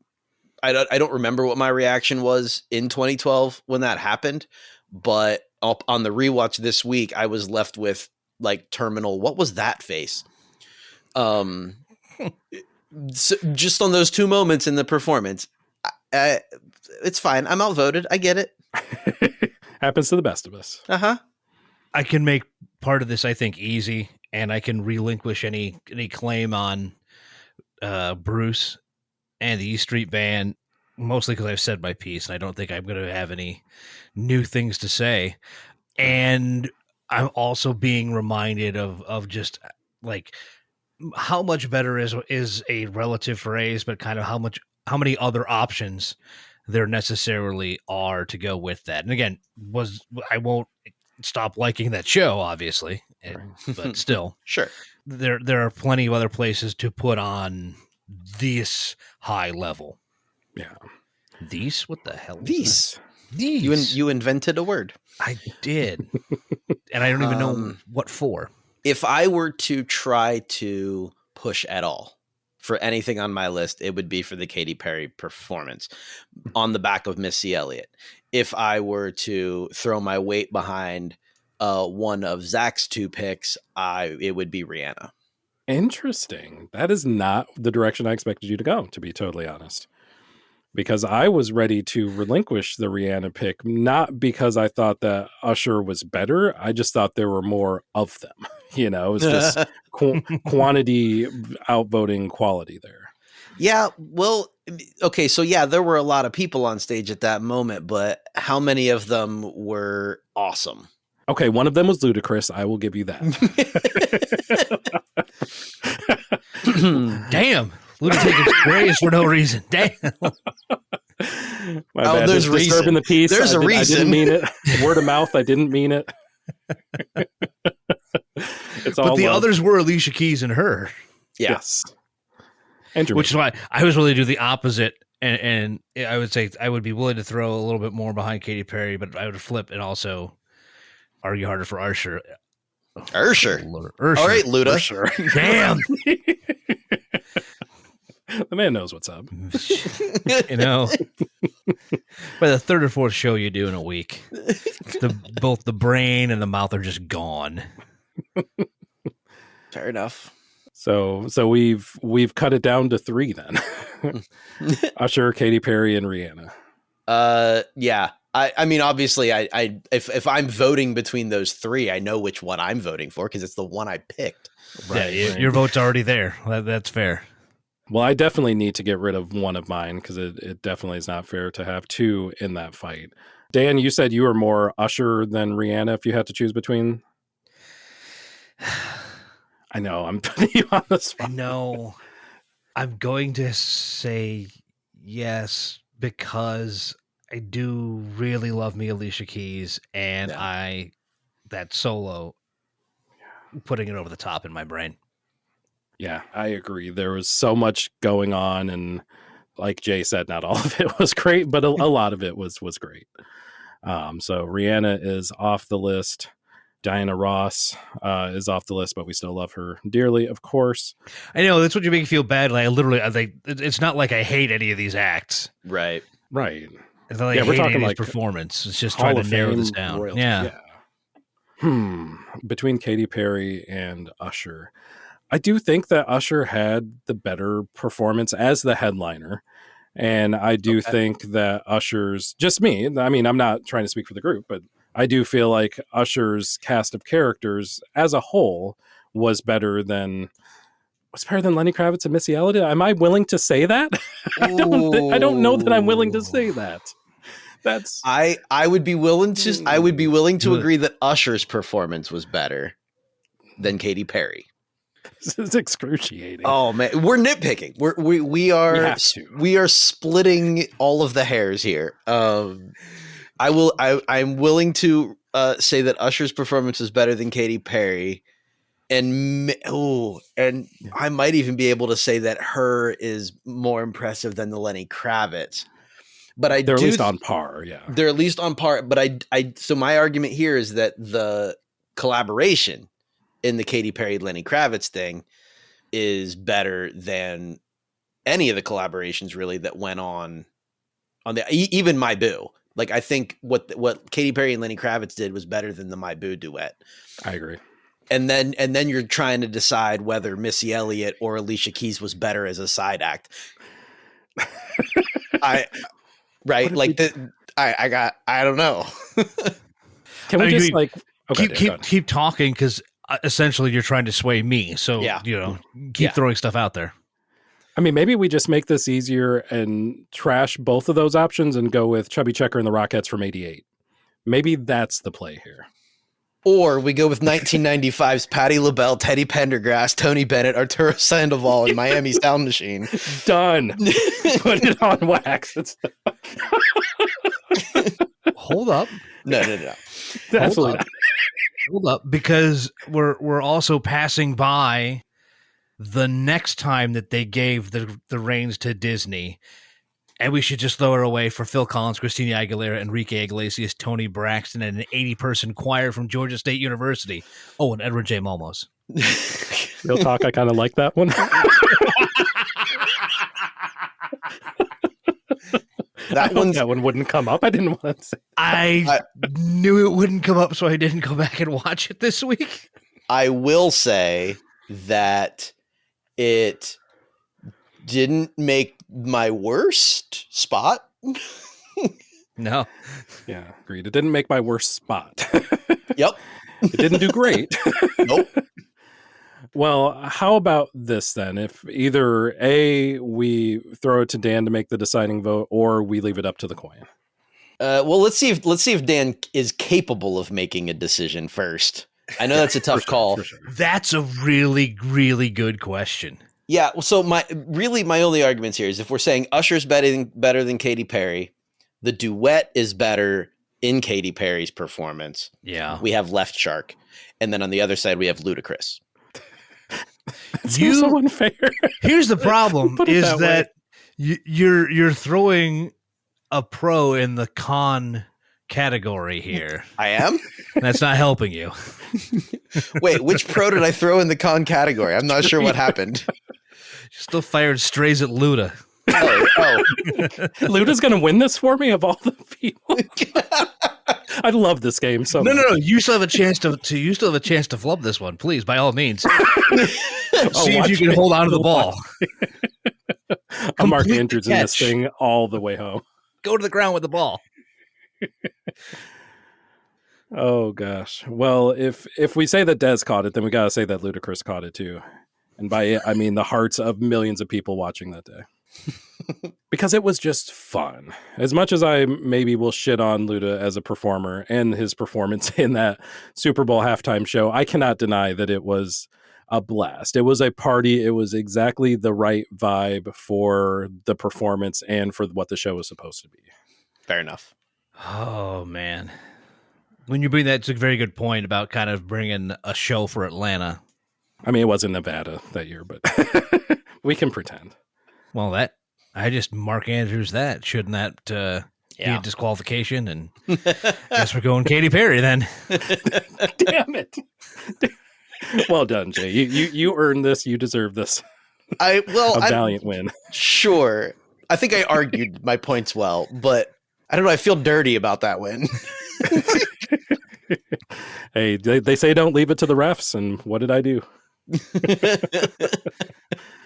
remember what my reaction was in 2012 when that happened, but on the rewatch this week, I was left with like terminal. What was that face? So just on those two moments in the performance, it's fine. I'm outvoted. I get it. Happens to the best of us. Uh-huh. I can make part of this, I think, easy, and I can relinquish any claim on Bruce and the E Street Band, mostly because I've said my piece, and I don't think I'm going to have any new things to say. And I'm also being reminded of just like how much better is a relative phrase, but kind of how many other options there necessarily are to go with that. And again, I won't stop liking that show, obviously, but still, Sure. there are plenty of other places to put on this high level. Yeah. These? What the hell? These. These. You invented a word. I did. And I don't even know what for. If I were to try to push at all for anything on my list, it would be for the Katy Perry performance on the back of Missy Elliott. If I were to throw my weight behind one of Zach's two picks, it would be Rihanna. Interesting. That is not the direction I expected you to go, to be totally honest. because I was ready to relinquish the Rihanna pick, not because I thought that Usher was better. I just thought there were more of them. It was just quantity outvoting quality there. Yeah, well, okay, so yeah, there were a lot of people on stage at that moment, but how many of them were awesome? Okay, one of them was ludicrous. I will give you that. Damn. Luda taking sprays for no reason. Damn. My bad. There's It's disturbing reason. the peace. There's a reason. I didn't mean it. Word of mouth. I didn't mean it. It's all But the love. others were Alicia Keys and her. Yeah. Yes. And Which is why I was willing to do the opposite. And I would say I would be willing to throw a little bit more behind Katy Perry, but I would flip and also argue harder for Usher. Ursher. Ursher. All right, Luda. Sure. Damn. The man knows what's up. By the third or fourth show you do in a week, both the brain and the mouth are just gone. Fair enough. So we've cut it down to 3 then. Usher, Katy Perry, and Rihanna. Yeah. I mean, obviously, if I'm voting between those 3, I know which one I'm voting for because it's the one I picked. Right. Yeah, your vote's already there. That's fair. Well, I definitely need to get rid of one of mine because it definitely is not fair to have 2 in that fight. Dan, you said you were more Usher than Rihanna if you had to choose between. I know, I'm putting you on the spot. No, I'm going to say yes because I do really love me Alicia Keys, and that solo, putting it over the top in my brain. Yeah, I agree. There was so much going on, and like Jay said, not all of it was great, but a lot of it was great. So Rihanna is off the list. Diana Ross is off the list, but we still love her dearly, of course. I know that's what you make me feel bad. Like it's not like I hate any of these acts. Right. Right. It's not like I hate any of these performance. It's just trying to narrow this down. Royalty. Yeah. Between Katy Perry and Usher, I do think that Usher had the better performance as the headliner. And I do think that Usher's, just me, I mean, I'm not trying to speak for the group, but I do feel like Usher's cast of characters as a whole was better than Lenny Kravitz and Missy Elliott. Am I willing to say that? I don't know that I'm willing to say that. I would be willing to agree that Usher's performance was better than Katy Perry. This is excruciating. Oh man, we're nitpicking. We are splitting all of the hairs here. I'm willing to say that Usher's performance was better than Katy Perry, and I might even be able to say that her is more impressive than the Lenny Kravitz. But they're at least on par. Yeah, they're at least on par. But so my argument here is that the collaboration in the Katy Perry Lenny Kravitz thing is better than any of the collaborations really that went on even My Boo. Like I think what Katy Perry and Lenny Kravitz did was better than the My Boo duet. I agree. And then you're trying to decide whether Missy Elliott or Alicia Keys was better as a side act. I don't know. Can we just keep talking because essentially you're trying to sway me. So keep throwing stuff out there. I mean, maybe we just make this easier and trash both of those options and go with Chubby Checker and the Rockettes from '88. Maybe that's the play here. Or we go with 1995's Patti LaBelle, Teddy Pendergrass, Tony Bennett, Arturo Sandoval, and Miami Sound Machine. Done. Put it on wax. Hold up. No. Absolutely not. Hold up, because we're also passing by the next time that they gave the reins to Disney, and we should just throw it away for Phil Collins, Christina Aguilera, Enrique Iglesias, Tony Braxton, and an 80-person choir from Georgia State University. Oh, and Edward J. Molmos. Real talk, I kind of like that one. That one wouldn't come up. I didn't want to say. I knew it wouldn't come up, so I didn't go back and watch it this week. I will say that it didn't make my worst spot. No. Yeah, agreed. It didn't make my worst spot. Yep. It didn't do great. Nope. Well, how about this then? If either A, we throw it to Dan to make the deciding vote, or we leave it up to the coin. Well, let's see if Dan is capable of making a decision first. I know that's a tough call. For sure. That's a really, really good question. Yeah. So my only arguments here is if we're saying Usher's better than Katy Perry, the duet is better in Katy Perry's performance. Yeah. We have Left Shark, and then on the other side we have Ludacris. Seems so unfair. Here's the problem: Put it is that way. you're throwing a pro in the con category here. I am? That's not helping you. Wait, which pro did I throw in the con category? I'm not sure what happened. Still fired strays at Luda. Oh. Luda's going to win this for me of all the people. I love this game so much. No. You still have a chance to flub this one, please, by all means. See if you can hold on to the ball. I'm Mark Complete Andrews in this thing all the way home. Go to the ground with the ball. Oh gosh. Well, if we say that Dez caught it, then we got to say that Ludacris caught it too. And by it, I mean the hearts of millions of people watching that day. Because it was just fun. As much as I maybe will shit on Luda as a performer and his performance in that Super Bowl halftime show, I cannot deny that it was a blast. It was a party. It was exactly the right vibe for the performance and for what the show was supposed to be. Fair enough. Oh, man. When you bring that, it's a very good point about kind of bringing a show for Atlanta. I mean, it was in Nevada that year, but we can pretend. Well, I just Mark Andrews that. Shouldn't that be a disqualification? And guess we're going Katy Perry then. Damn it. Well done, Jay. You earned this. You deserve this. A valiant win. Sure. I think I argued my points well, but I don't know. I feel dirty about that win. Hey, they say don't leave it to the refs, and what did I do?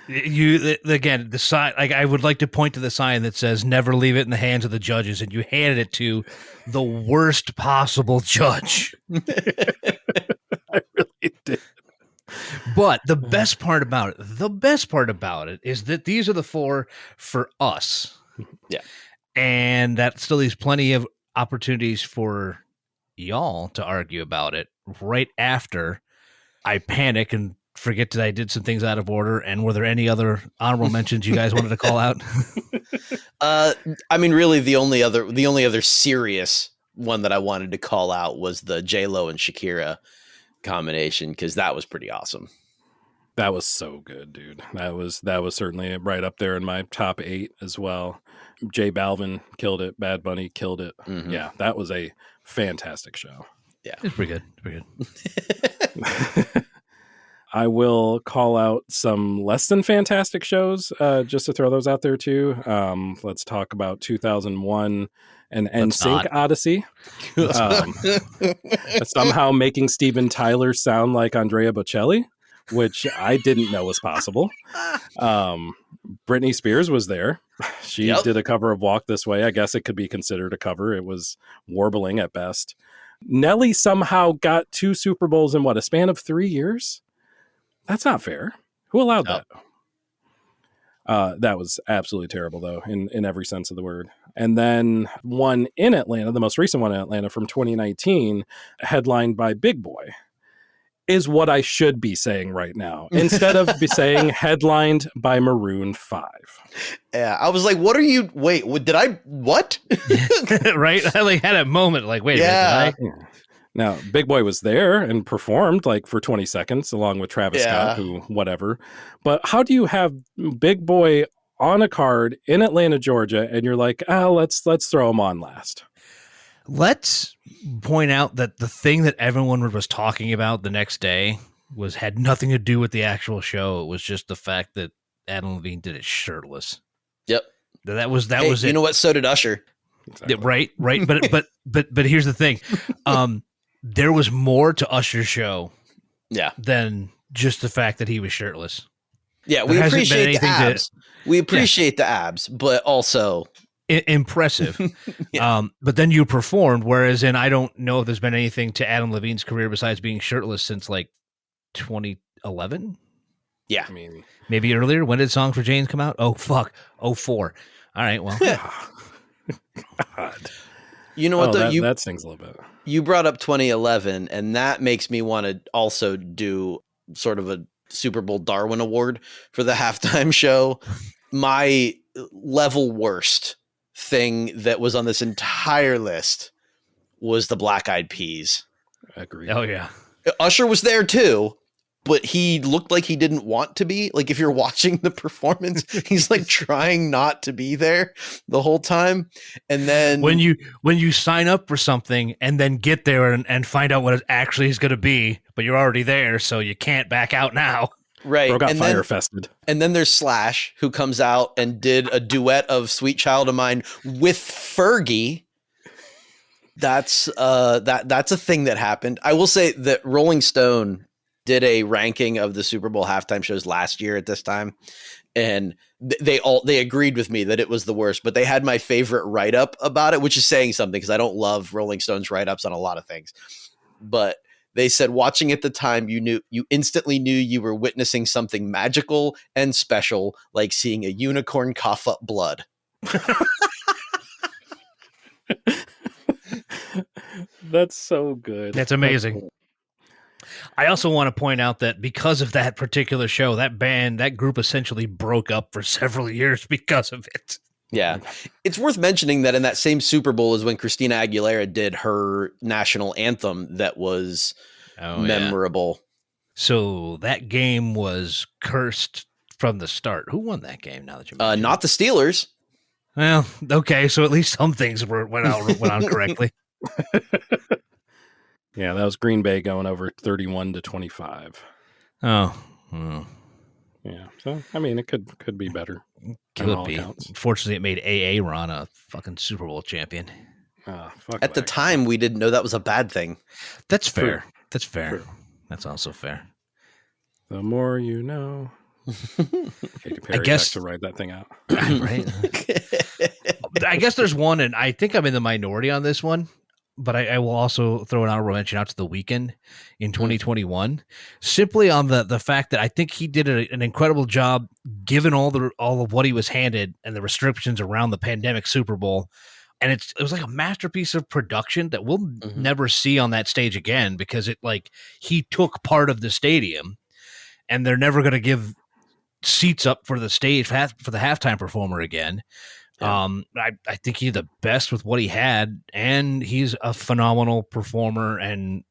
Again, the sign. Like, I would like to point to the sign that says "Never leave it in the hands of the judges," and you handed it to the worst possible judge. I really did. But the best part about it is that these are the four for us. Yeah. And that still leaves plenty of opportunities for y'all to argue about it right after I panic and forget that I did some things out of order. And were there any other honorable mentions you guys wanted to call out? I mean, really, the only other serious one that I wanted to call out was the J-Lo and Shakira combination, because that was pretty awesome. That was so good, dude. That was certainly right up there in my top 8 as well. J Balvin killed it. Bad Bunny killed it. Mm-hmm. Yeah, that was a fantastic show. Yeah, it's pretty good. Pretty good. I will call out some less than fantastic shows, just to throw those out there too. Let's talk about 2001 and NSYNC Odyssey. Somehow making Steven Tyler sound like Andrea Bocelli, which I didn't know was possible. Britney Spears was there. She did a cover of Walk This Way. I guess it could be considered a cover. It was warbling at best. Nelly somehow got 2 Super Bowls in a span of 3 years? That's not fair. Who allowed that? That was absolutely terrible, though, in every sense of the word. And then one in Atlanta, the most recent one in Atlanta from 2019, headlined by Big Boy, is what I should be saying right now, instead of saying headlined by Maroon 5. Yeah, I was like, what? Did I, what? Right? I had a moment like, wait a minute. Now, Big Boy was there and performed for 20 seconds along with Travis Scott, who whatever. But how do you have Big Boy on a card in Atlanta, Georgia, and you're like, let's throw him on last? Let's point out that the thing that everyone was talking about the next day had nothing to do with the actual show. It was just the fact that Adam Levine did it shirtless. Yep. That was it. You know what? So did Usher. Exactly. Right. But here's the thing. There was more to Usher's show than just the fact that he was shirtless. Yeah, we There hasn't been appreciate the anything to- abs. We appreciate the abs, but also impressive. Yeah. But then you performed, whereas I don't know if there's been anything to Adam Levine's career besides being shirtless since like 2011. Yeah. I mean, Maybe earlier. When did Songs for Janes come out? Oh, fuck. 04. All right, well. God. You know what, though? That stings a little bit. You brought up 2011, and that makes me want to also do sort of a Super Bowl Darwin Award for the halftime show. My level worst thing that was on this entire list was the Black Eyed Peas. Agreed. Oh, yeah. Usher was there too, but he looked like he didn't want to be. Like, if you're watching the performance, he's like trying not to be there the whole time. And then When you sign up for something and then get there and find out what it actually is going to be, but you're already there, so you can't back out now. right, Bro got and fire then fested. and then there's Slash, who comes out and did a duet of "Sweet Child of Mine" with Fergie. That's a thing that happened. I will say that Rolling Stone did a ranking of the Super Bowl halftime shows last year at this time, and they agreed with me that it was the worst, but they had my favorite write-up about it, which is saying something because I don't love Rolling Stone's write-ups on a lot of things. But they said, watching at the time, you instantly knew you were witnessing something magical and special, like seeing a unicorn cough up blood. That's so good. That's amazing. I also want to point out that because of that particular show, that group essentially broke up for several years because of it. Yeah. It's worth mentioning that in that same Super Bowl is when Christina Aguilera did her national anthem that was memorable. So that game was cursed from the start. Who won that game now that you mention Not the Steelers. Well, okay, so at least some things went on correctly. Yeah, that was Green Bay going over 31-25. Oh. Yeah. So I mean, it could be better. Could be. Unfortunately, it made AA Ron a fucking Super Bowl champion. At the time, we didn't know that was a bad thing. That's fair. That's fair. True. That's also fair. The more you know. Katy Perry, I guess to write that thing out. Right. I guess there's one, and I think I'm in the minority on this one, but I will also throw an honorable mention out to The Weeknd in 2021, simply on the fact that I think he did an incredible job given all of what he was handed and the restrictions around the pandemic Super Bowl. And it was like a masterpiece of production that we'll never see on that stage again, because he took part of the stadium, and they're never going to give seats up for the stage for the halftime performer again. Yeah. I think he's the best with what he had, and he's a phenomenal performer and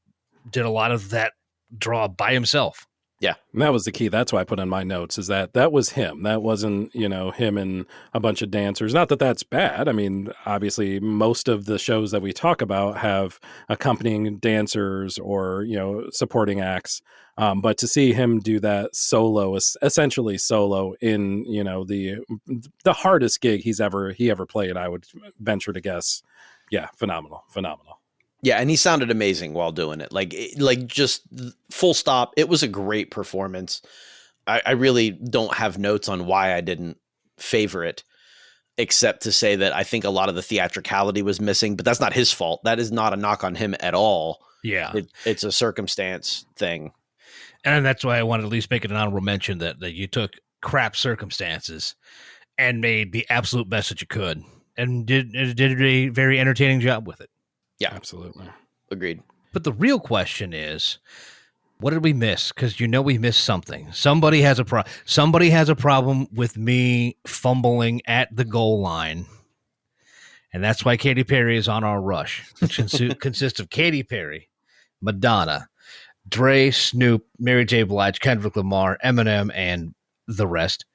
did a lot of that draw by himself. Yeah. And that was the key. That's why I put in my notes is that was him. That wasn't, him and a bunch of dancers. Not that that's bad. I mean, obviously most of the shows that we talk about have accompanying dancers or, supporting acts. But to see him do that solo, essentially solo in, the hardest gig he ever played, I would venture to guess. Yeah. Phenomenal. Yeah, and he sounded amazing while doing it. Like just full stop. It was a great performance. I really don't have notes on why I didn't favor it, except to say that I think a lot of the theatricality was missing, but that's not his fault. That is not a knock on him at all. Yeah. It's a circumstance thing. And that's why I wanted to at least make it an honorable mention that you took crap circumstances and made the absolute best that you could, and did a very entertaining job with it. Yeah, absolutely. Agreed. But the real question is, what did we miss? Because we missed something. Somebody has a problem with me fumbling at the goal line. And that's why Katy Perry is on our rush, which consists of Katy Perry, Madonna, Dre, Snoop, Mary J. Blige, Kendrick Lamar, Eminem, and the rest.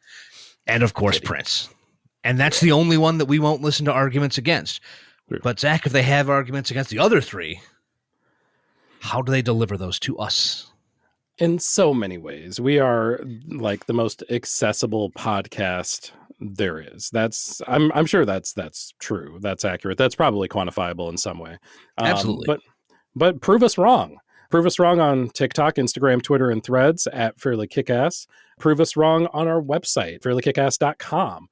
And, of course, Prince. And that's the only one that we won't listen to arguments against. But, Zach, if they have arguments against the other three, how do they deliver those to us? In so many ways. We are like the most accessible podcast there is. I'm sure that's true. That's accurate. That's probably quantifiable in some way. Absolutely. But prove us wrong. Prove us wrong on TikTok, Instagram, Twitter, and Threads at Fairly KickAss. Prove us wrong on our website, fairlykickass.com.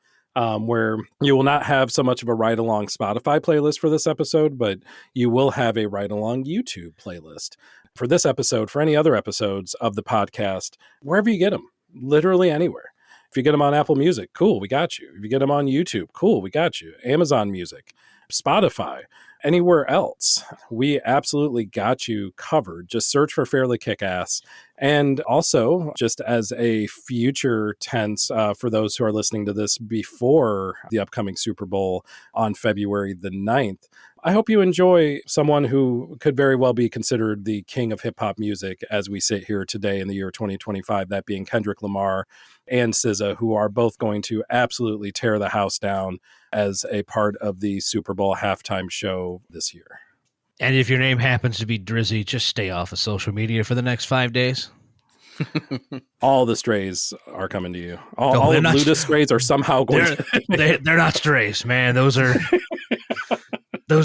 Where you will not have so much of a ride-along Spotify playlist for this episode, but you will have a ride-along YouTube playlist for this episode, for any other episodes of the podcast, wherever you get them, literally anywhere. If you get them on Apple Music, cool, we got you. If you get them on YouTube, cool, we got you. Amazon Music, Spotify, anywhere else, we absolutely got you covered. Just search for Fairly Kickass. And also, just as a future tense for those who are listening to this before the upcoming Super Bowl on February the 9th, I hope you enjoy someone who could very well be considered the king of hip-hop music as we sit here today in the year 2025, that being Kendrick Lamar and SZA, who are both going to absolutely tear the house down as a part of the Super Bowl halftime show this year. And if your name happens to be Drizzy, just stay off of social media for the next 5 days. All the strays are coming to you. All of Luda's strays are somehow going they're not strays, man. Those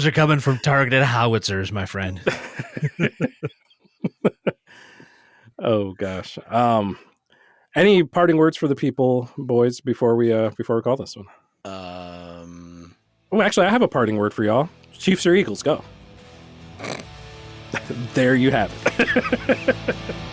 are coming from targeted howitzers, my friend. Oh gosh. Any parting words for the people, boys, before we call this one? Oh, actually, I have a parting word for y'all. Chiefs or Eagles, go. There you have it.